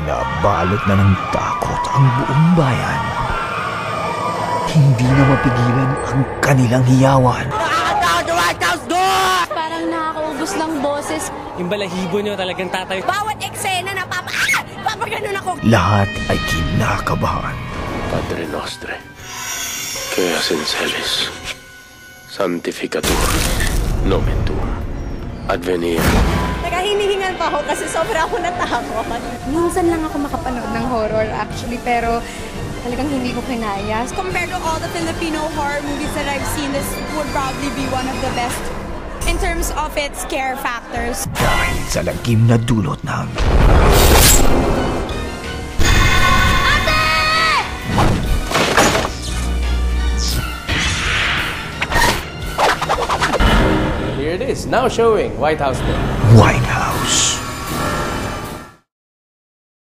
Binabalot na ng takot ang buong bayan. Hindi na mapigilan ang kanilang hiyawan. Parang nakakaubos ng boses. Yung balahibo nyo talagang tatayo. Bawat eksena na papaganon ako. Lahat ay kinakabahan. Padre Nostre, que eas in celis, sanctificatur nomen tuum, adveniat. Hinihingal pa ako kasi sobra ako natakot. Minsan lang ako makapanood ng horror actually, pero talagang hindi ko kinaya. Compared to all the Filipino horror movies that I've seen, this would probably be one of the best in terms of its scare factors. Dahil sa lagim na dulot ng... Here it is, now showing White House Day. White